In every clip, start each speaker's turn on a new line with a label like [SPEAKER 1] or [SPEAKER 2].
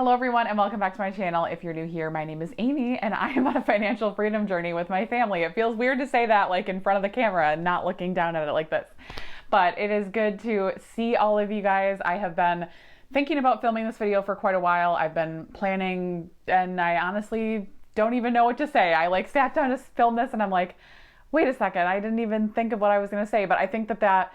[SPEAKER 1] Hello everyone and welcome back to my channel. If you're new here, my name is Amy and I am on a financial freedom journey with my family. It feels weird to say that like in front of the camera and not looking down at it like this. But it is good to see all of you guys. I have been thinking about filming this video for quite a while. I've been planning and I honestly don't even know what to say. I like sat down to film this and I'm like, wait a second, I didn't even think of what I was gonna say. But I think that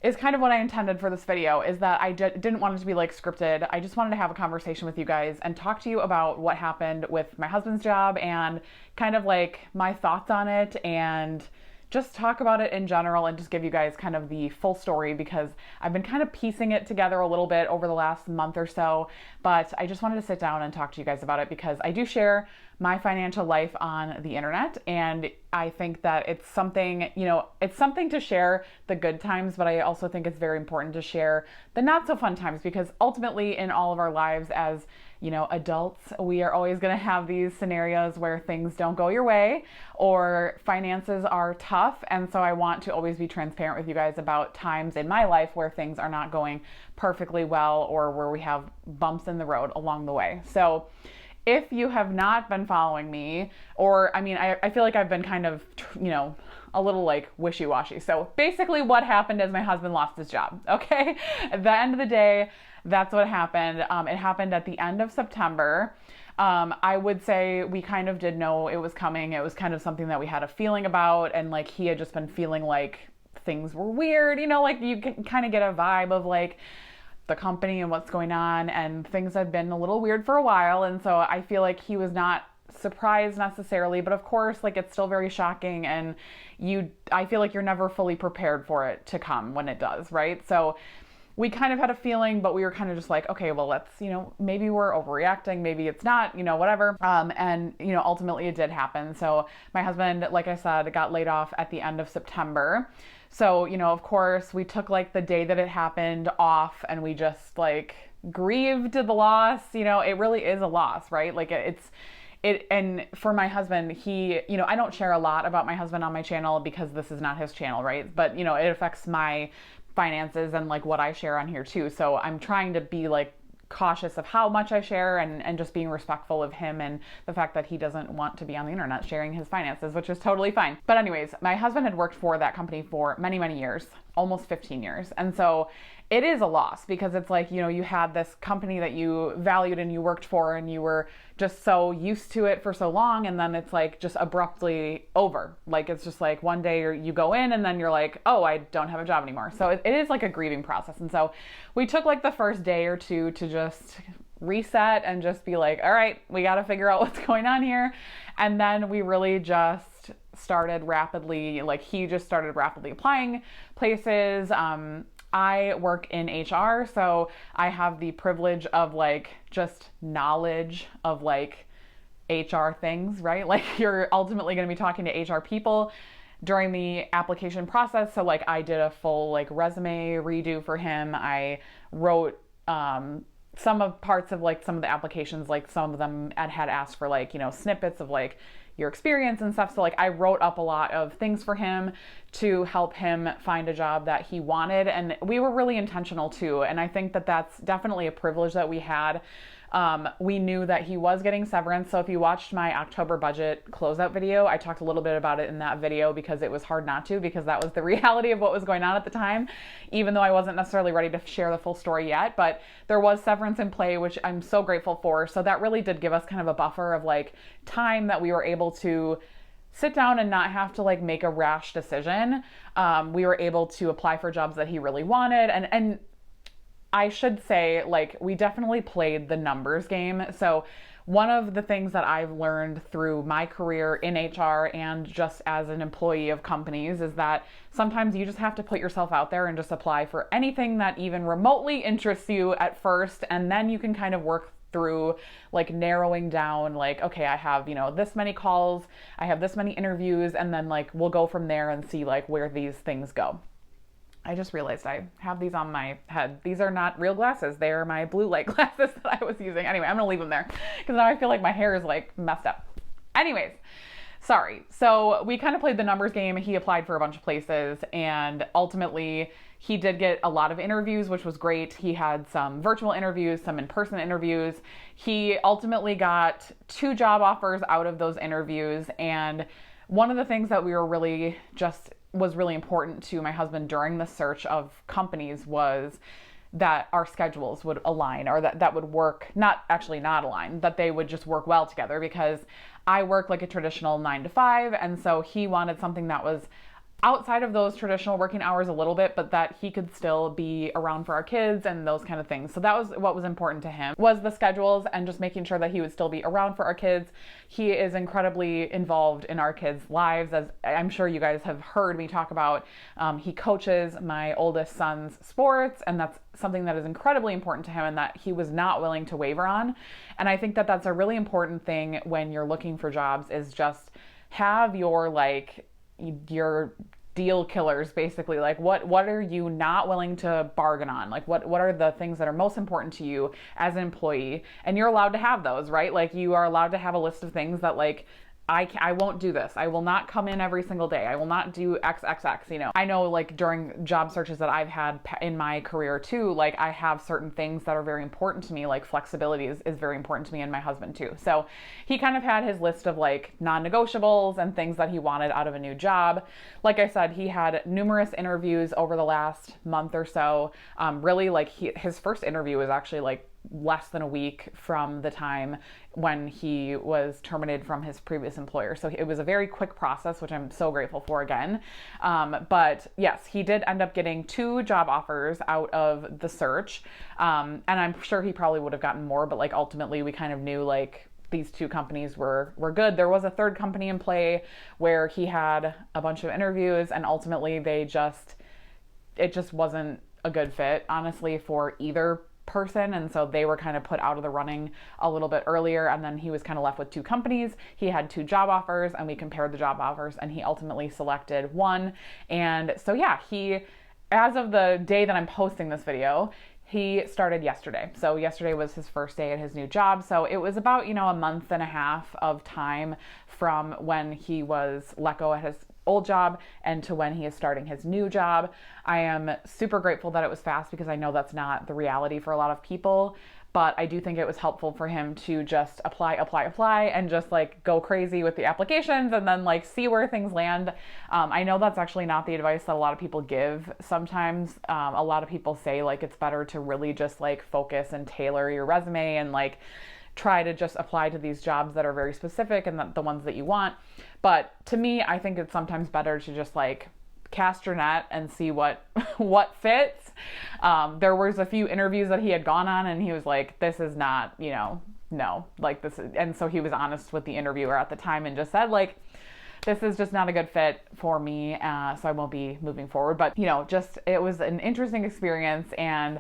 [SPEAKER 1] is kind of what I intended for this video, is that I didn't want it to be like scripted. I just wanted to have a conversation with you guys and talk to you about what happened with my husband's job and kind of like my thoughts on it and just talk about it in general and just give you guys kind of the full story, because I've been kind of piecing it together a little bit over the last month or so, but I just wanted to sit down and talk to you guys about it because I do share my financial life on the internet, and I think that it's something, you know, it's something to share the good times, but I also think it's very important to share the not so fun times, because ultimately in all of our lives as, you know, adults, we are always going to have these scenarios where things don't go your way or finances are tough. And so I want to always be transparent with you guys about times in my life where things are not going perfectly well or where we have bumps in the road along the way. So if you have not been following me, or I mean, I feel like I've been kind of, you know, a little like wishy-washy. So basically what happened is my husband lost his job. Okay. At the end of the day, that's what happened. It happened at the end of September. I would say we kind of did know it was coming. It was kind of something that we had a feeling about, and like he had just been feeling like things were weird, you know, like you can kind of get a vibe of like the company and what's going on, and things had been a little weird for a while. And so I feel like he was not surprised necessarily, but of course, like it's still very shocking, and I feel like you're never fully prepared for it to come when it does, right? So we kind of had a feeling, but we were kind of just like, okay, well, let's, you know, maybe we're overreacting, maybe it's not, you know, whatever. And, you know, ultimately it did happen. So my husband, like I said, got laid off at the end of September. So, you know, of course, we took like the day that it happened off and we just like grieved the loss. You know, it really is a loss, right? Like and for my husband, he, you know, I don't share a lot about my husband on my channel because this is not his channel, right? But, you know, it affects my finances and like what I share on here too. So I'm trying to be like cautious of how much I share and just being respectful of him and the fact that he doesn't want to be on the internet sharing his finances, which is totally fine. But anyways, my husband had worked for that company for many, many years, almost 15 years. And so it is a loss because it's like, you know, you had this company that you valued and you worked for and you were just so used to it for so long, and then it's like just abruptly over. Like it's just like one day you go in and then you're like, oh, I don't have a job anymore. So it is like a grieving process. And so we took like the first day or two to just reset and just be like, all right, we got to figure out what's going on here. And then we really just started rapidly, like he just started rapidly applying places. I work in HR, so I have the privilege of like just knowledge of like HR things, right? Like you're ultimately going to be talking to HR people during the application process. So like I did a full like resume redo for him. I wrote some of parts of like some of the applications, like some of them had asked for like, you know, snippets of like your experience and stuff. So like I wrote up a lot of things for him to help him find a job that he wanted. And we were really intentional too. And I think that that's definitely a privilege that we had. We knew that he was getting severance. So if you watched my October budget closeout video, I talked a little bit about it in that video because it was hard not to, because that was the reality of what was going on at the time, even though I wasn't necessarily ready to share the full story yet. But there was severance in play, which I'm so grateful for. So that really did give us kind of a buffer of like time that we were able to sit down and not have to like make a rash decision. We were able to apply for jobs that he really wanted. And I should say, like, we definitely played the numbers game. So one of the things that I've learned through my career in HR and just as an employee of companies is that sometimes you just have to put yourself out there and just apply for anything that even remotely interests you at first. And then you can kind of work through like narrowing down like, okay, I have, you know, this many calls, I have this many interviews, and then like we'll go from there and see like where these things go. I just realized I have these on my head. These are not real glasses. They are my blue light glasses that I was using. Anyway, I'm gonna leave them there because now I feel like my hair is like messed up. Anyways, Sorry. So we kind of played the numbers game. He applied for a bunch of places, and ultimately he did get a lot of interviews, which was great. He had some virtual interviews, some in-person interviews. He ultimately got 2 job offers out of those interviews. And one of the things that we were was really important to my husband during the search of companies was that our schedules would align, or that would work, not align, that they would just work well together, because I work like a traditional 9 to 5. And so he wanted something that was outside of those traditional working hours a little bit, but that he could still be around for our kids and those kind of things. So that was what was important to him, was the schedules and just making sure that he would still be around for our kids. He is incredibly involved in our kids' lives, as I'm sure you guys have heard me talk about. He coaches my oldest son's sports, and that's something that is incredibly important to him and that he was not willing to waver on. And I think that that's a really important thing when you're looking for jobs, is just have your deal killers, basically. Like what are you not willing to bargain on? Like what are the things that are most important to you as an employee? And you're allowed to have those, right? Like you are allowed to have a list of things that like, I won't do this. I will not come in every single day. I will not do XXX, you know. I know like during job searches that I've had in my career too, like I have certain things that are very important to me, like flexibility is very important to me and my husband too. So he kind of had his list of like non-negotiables and things that he wanted out of a new job. Like I said, he had numerous interviews over the last month or so. Really like his first interview was actually like less than a week from the time when he was terminated from his previous employer. So it was a very quick process, which I'm so grateful for again. But yes, he did end up getting 2 job offers out of the search. And I'm sure he probably would have gotten more, but like ultimately we kind of knew like these 2 companies were good. There was a 3rd company in play where he had a bunch of interviews, and ultimately it just wasn't a good fit, honestly, for either person. And so they were kind of put out of the running a little bit earlier. And then he was kind of left with 2 companies. He had 2 job offers, and we compared the job offers, and he ultimately selected one. And so, yeah, as of the day that I'm posting this video, he started yesterday. So yesterday was his first day at his new job. So it was about, a month and a half of time from when he was let go at his old job and to when he is starting his new job. I am super grateful that it was fast, because I know that's not the reality for a lot of people, but I do think it was helpful for him to just apply and just like go crazy with the applications and then like see where things land. I know that's actually not the advice that a lot of people give. Sometimes a lot of people say like it's better to really just like focus and tailor your resume and like try to just apply to these jobs that are very specific and the ones that you want. But to me, I think it's sometimes better to just like cast your net and see what fits. There was a few interviews that he had gone on, and he was like, this is not, no, like this is, and so he was honest with the interviewer at the time and just said like, this is just not a good fit for me, so I won't be moving forward. But it was an interesting experience, and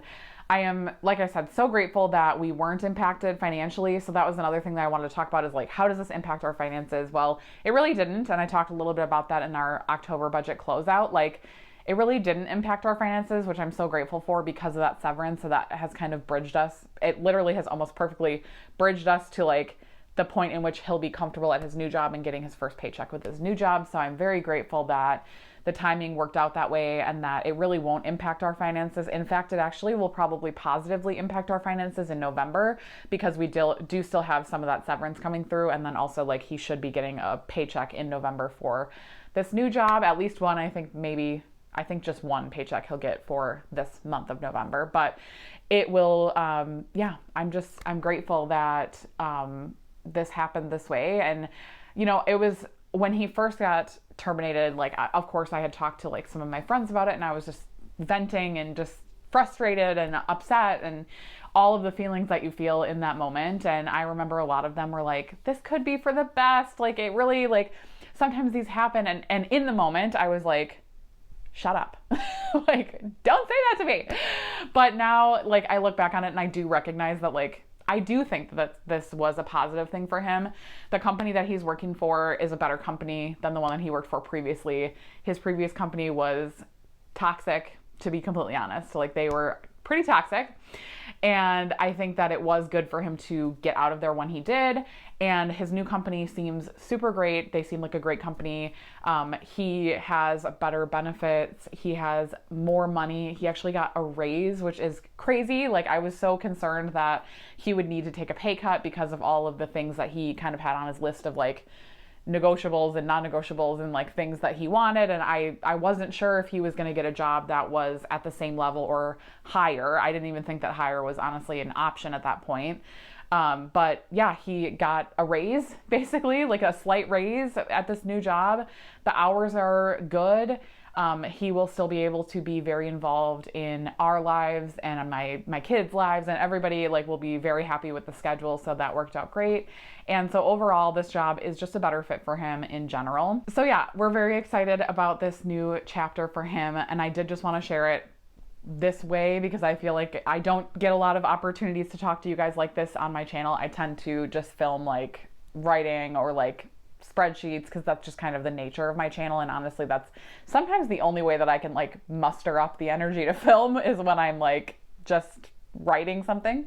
[SPEAKER 1] I am, like I said, so grateful that we weren't impacted financially. So that was another thing that I wanted to talk about, is like, how does this impact our finances? Well, it really didn't. And I talked a little bit about that in our October budget closeout. Like, it really didn't impact our finances, which I'm so grateful for, because of that severance. So that has kind of bridged us. It literally has almost perfectly bridged us to like the point in which he'll be comfortable at his new job and getting his first paycheck with his new job. So I'm very grateful that the timing worked out that way and that it really won't impact our finances. In fact, it actually will probably positively impact our finances in November, because we do still have some of that severance coming through. And then also like he should be getting a paycheck in November for this new job, at least one. I think just one paycheck he'll get for this month of November, but it will, I'm grateful that this happened this way. And, it was when he first got terminated, like, of course I had talked to like some of my friends about it, and I was just venting and just frustrated and upset and all of the feelings that you feel in that moment. And I remember a lot of them were like, this could be for the best. Like, it really, like, sometimes these happen. And in the moment I was like, shut up. Like, don't say that to me. But now, like, I look back on it and I do recognize that, like, I do think that this was a positive thing for him. The company that he's working for is a better company than the one that he worked for previously. His previous company was toxic, to be completely honest. Like, they were pretty toxic. And I think that it was good for him to get out of there when he did. And his new company seems super great. They seem like a great company. He has better benefits. He has more money. He actually got a raise, which is crazy. Like, I was so concerned that he would need to take a pay cut because of all of the things that he kind of had on his list of like negotiables and non-negotiables and like things that he wanted. And I wasn't sure if he was going to get a job that was at the same level or higher. I didn't even think that higher was honestly an option at that point. But yeah, he got a raise, basically like a slight raise at this new job. The hours are good. He will still be able to be very involved in our lives and my kids' lives, and everybody like will be very happy with the schedule. So that worked out great. And so overall, this job is just a better fit for him in general. So yeah, we're very excited about this new chapter for him. And I did just want to share it this way because I feel like I don't get a lot of opportunities to talk to you guys like this on my channel. I tend to just film like writing or like spreadsheets because that's just kind of the nature of my channel. And honestly, that's sometimes the only way that I can like muster up the energy to film is when I'm like just writing something.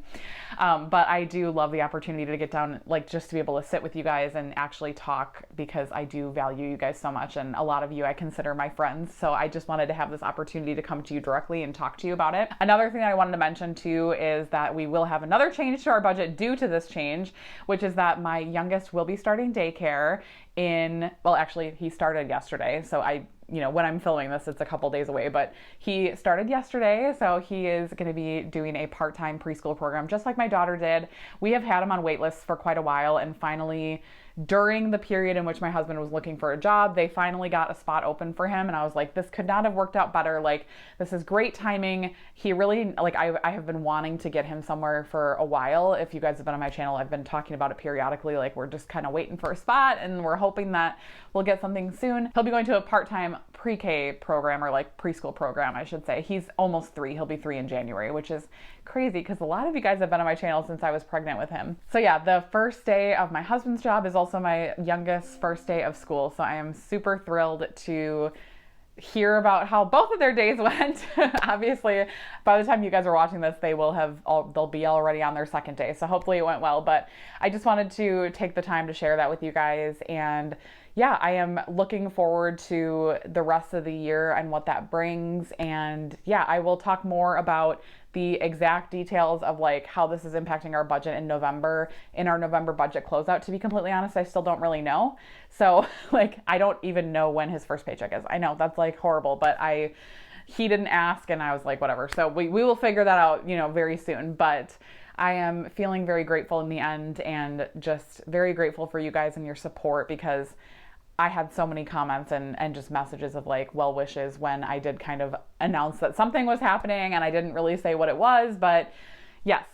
[SPEAKER 1] But I do love the opportunity to get down, like just to be able to sit with you guys and actually talk, because I do value you guys so much. And a lot of you I consider my friends. So I just wanted to have this opportunity to come to you directly and talk to you about it. Another thing I wanted to mention too is that we will have another change to our budget due to this change, which is that my youngest will be starting daycare well, actually he started yesterday. So when I'm filming this, it's a couple days away, but he started yesterday. So he is going to be doing a part-time preschool program, just like my daughter did. We have had him on wait lists for quite a while, and finally, during the period in which my husband was looking for a job, they finally got a spot open for him. And I was like, this could not have worked out better. Like, this is great timing. He really, like, I have been wanting to get him somewhere for a while. If you guys have been on my channel, I've been talking about it periodically. Like, we're just kind of waiting for a spot and we're hoping that we'll get something soon. He'll be going to a part-time pre-K program, or like preschool program, I should say. He's almost 3. He'll be 3 in January, which is crazy because a lot of you guys have been on my channel since I was pregnant with him. So yeah, the first day of my husband's job is also my youngest first day of school. So I am super thrilled to hear about how both of their days went. Obviously, by the time you guys are watching this, they'll be already on their second day. So hopefully it went well, but I just wanted to take the time to share that with you guys. And yeah, I am looking forward to the rest of the year and what that brings. And yeah, I will talk more about the exact details of like how this is impacting our budget in November, in our November budget closeout. To be completely honest, I still don't really know. So like, I don't even know when his first paycheck is. I know that's like horrible, but he didn't ask and I was like, whatever. So we will figure that out, very soon. But I am feeling very grateful in the end, and just very grateful for you guys and your support, because I had so many comments and just messages of like well wishes when I did kind of announce that something was happening, and I didn't really say what it was, but yes.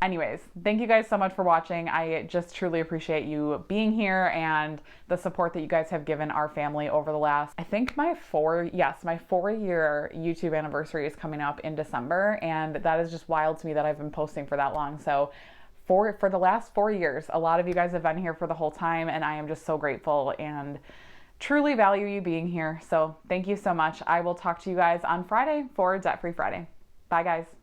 [SPEAKER 1] Anyways, thank you guys so much for watching. I just truly appreciate you being here and the support that you guys have given our family over the last, I think my 4-year YouTube anniversary is coming up in December, and that is just wild to me that I've been posting for that long. So for the last 4 years, a lot of you guys have been here for the whole time, and I am just so grateful and truly value you being here. So thank you so much. I will talk to you guys on Friday for Debt Free Friday. Bye guys.